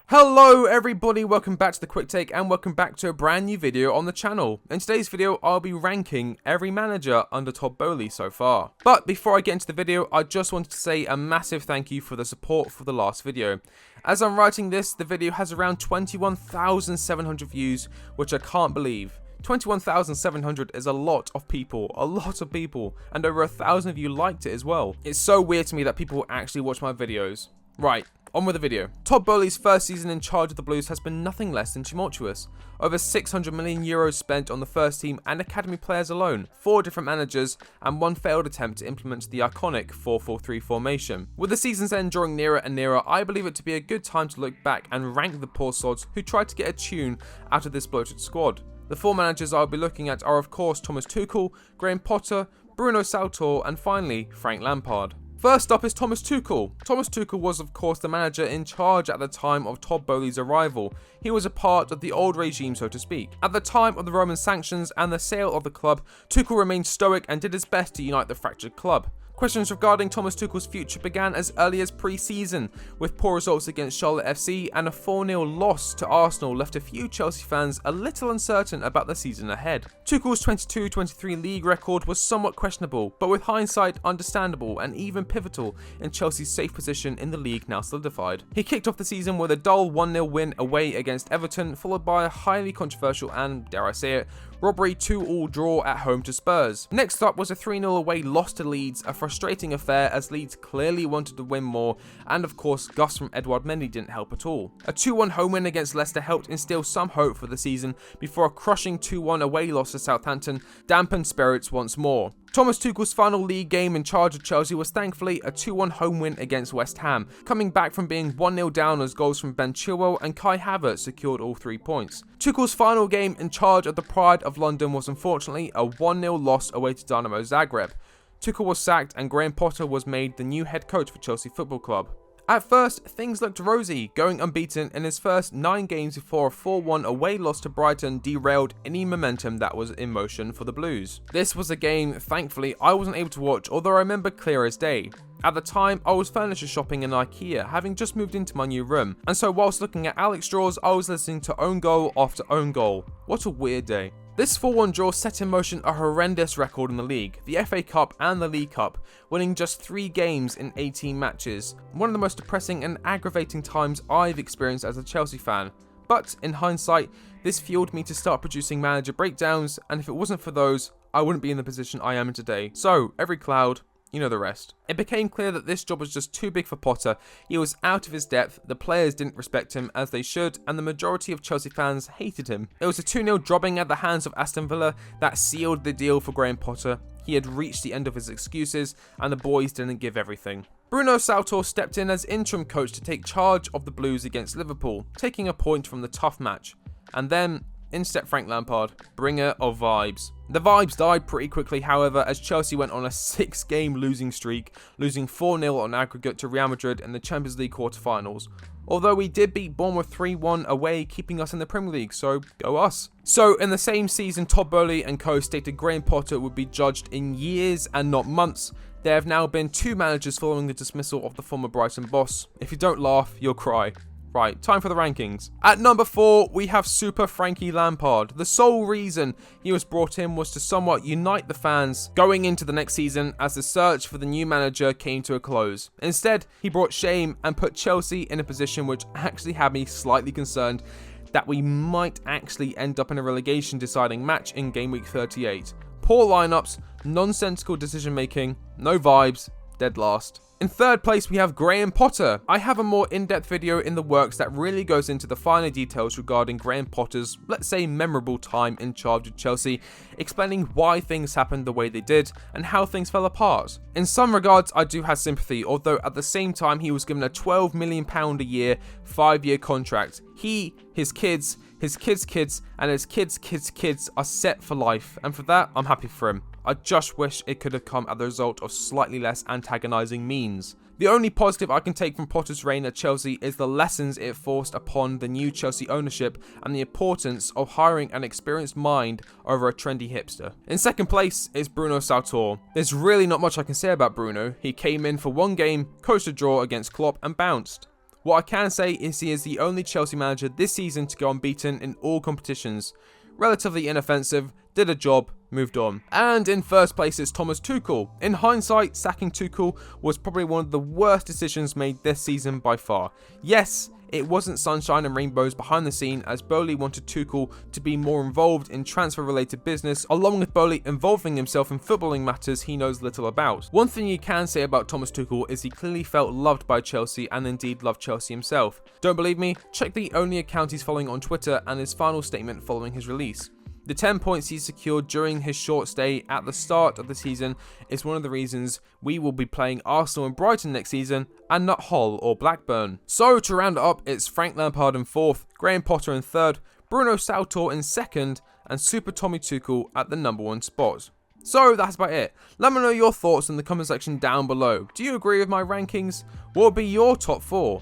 Hello everybody, welcome back to the Quick Take and welcome back to a brand new video on the channel. In today's video, I'll be ranking every manager under Todd Boehly so far. But before I get into the video, I just wanted to say a massive thank you for the support for the last video. As I'm writing this, the video has around 21,700 views, which I can't believe. 21,700 is a lot of people, and over 1,000 of you liked it as well. It's so weird to me that people actually watch my videos. Right. On with the video. Todd Boehly's first season in charge of the Blues has been nothing less than tumultuous. Over €600 million spent on the first team and academy players alone, 4 different managers, and 1 failed attempt to implement the iconic 4-4-3 formation. With the season's end drawing nearer and nearer, I believe it to be a good time to look back and rank the poor sods who tried to get a tune out of this bloated squad. The 4 managers I'll be looking at are of course Thomas Tuchel, Graham Potter, Bruno Saltor, and finally Frank Lampard. First up is Thomas Tuchel. Thomas Tuchel was of course the manager in charge at the time of Todd Boehly's arrival. He was a part of the old regime, so to speak. At the time of the Roman sanctions and the sale of the club, Tuchel remained stoic and did his best to unite the fractured club. Questions regarding Thomas Tuchel's future began as early as pre-season, with poor results against Charlotte FC and a 4-0 loss to Arsenal left a few Chelsea fans a little uncertain about the season ahead. Tuchel's 22-23 league record was somewhat questionable, but with hindsight understandable and even pivotal in Chelsea's safe position in the league now solidified. He kicked off the season with a dull 1-0 win away against Everton, followed by a highly controversial and, dare I say it, robbery 2-2 draw at home to Spurs. Next up was a 3-0 away loss to Leeds, a frustrating affair as Leeds clearly wanted to win more, and of course Gus from Edouard Mendy didn't help at all. A 2-1 home win against Leicester helped instill some hope for the season before a crushing 2-1 away loss to Southampton dampened spirits once more. Thomas Tuchel's final league game in charge of Chelsea was thankfully a 2-1 home win against West Ham, coming back from being 1-0 down as goals from Ben Chilwell and Kai Havertz secured all 3 points. Tuchel's final game in charge of the Pride of London was unfortunately a 1-0 loss away to Dynamo Zagreb. Tuchel was sacked and Graham Potter was made the new head coach for Chelsea Football Club. At first, things looked rosy, going unbeaten in his first 9 games before a 4-1 away loss to Brighton derailed any momentum that was in motion for the Blues. This was a game, thankfully, I wasn't able to watch, although I remember clear as day. At the time, I was furniture shopping in IKEA, having just moved into my new room, and so whilst looking at Alex Straws, I was listening to own goal after own goal. What a weird day. This 4-1 draw set in motion a horrendous record in the league, the FA Cup and the League Cup, winning just 3 games in 18 matches. One of the most depressing and aggravating times I've experienced as a Chelsea fan. But in hindsight, this fueled me to start producing manager breakdowns, and if it wasn't for those, I wouldn't be in the position I am in today. So, every cloud, you know the rest. It became clear that this job was just too big for Potter. He was out of his depth, the players didn't respect him as they should, and the majority of Chelsea fans hated him. It was a 2-0 drubbing at the hands of Aston Villa that sealed the deal for Graham Potter. He had reached the end of his excuses, and the boys didn't give everything. Bruno Saltor stepped in as interim coach to take charge of the Blues against Liverpool, taking a point from the tough match. And then, in stepped Frank Lampard, bringer of vibes. The vibes died pretty quickly, however, as Chelsea went on a 6-game losing streak, losing 4-0 on aggregate to Real Madrid in the Champions League quarterfinals. Although we did beat Bournemouth 3-1 away, keeping us in the Premier League, so go us. So in the same season, Todd Boehly and co stated Graham Potter would be judged in years and not months. There have now been 2 managers following the dismissal of the former Brighton boss. If you don't laugh, you'll cry. Right, time for the rankings. At number 4, we have Super Frankie Lampard. The sole reason he was brought in was to somewhat unite the fans going into the next season as the search for the new manager came to a close. Instead, he brought shame and put Chelsea in a position which actually had me slightly concerned that we might actually end up in a relegation deciding match in game week 38. Poor lineups, nonsensical decision making, no vibes, dead last. In third place, we have Graham Potter. I have a more in-depth video in the works that really goes into the finer details regarding Graham Potter's, let's say, memorable time in charge of Chelsea, explaining why things happened the way they did and how things fell apart. In some regards, I do have sympathy, although at the same time, he was given a £12 million a year, 5-year contract. He, his kids, and his kids' kids are set for life, and for that, I'm happy for him. I just wish it could have come as a result of slightly less antagonising means. The only positive I can take from Potter's reign at Chelsea is the lessons it forced upon the new Chelsea ownership and the importance of hiring an experienced mind over a trendy hipster. In second place is Bruno Saltor. There's really not much I can say about Bruno. He came in for 1 game, coached a draw against Klopp and bounced. What I can say is he is the only Chelsea manager this season to go unbeaten in all competitions. Relatively inoffensive, did a job, moved on. And in first place is Thomas Tuchel. In hindsight, sacking Tuchel was probably one of the worst decisions made this season by far. Yes, it wasn't sunshine and rainbows behind the scene, as Boehly wanted Tuchel to be more involved in transfer related business, along with Boehly involving himself in footballing matters he knows little about. One thing you can say about Thomas Tuchel is he clearly felt loved by Chelsea and indeed loved Chelsea himself. Don't believe me? Check the only account he's following on Twitter and his final statement following his release. The 10 points he secured during his short stay at the start of the season is one of the reasons we will be playing Arsenal and Brighton next season and not Hull or Blackburn. So to round it up, it's Frank Lampard in 4th, Graham Potter in 3rd, Bruno Saltor in 2nd, and Super Tommy Tuchel at the number 1 spot. So that's about it. Let me know your thoughts in the comment section down below. Do you agree with my rankings? What would be your top 4?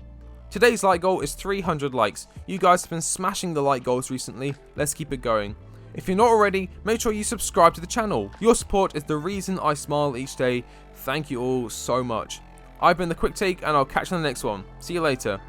Today's like goal is 300 likes. You guys have been smashing the like goals recently. Let's keep it going. If you're not already, make sure you subscribe to the channel. Your support is the reason I smile each day. Thank you all so much. I've been The Quick Take and I'll catch you on the next one. See you later.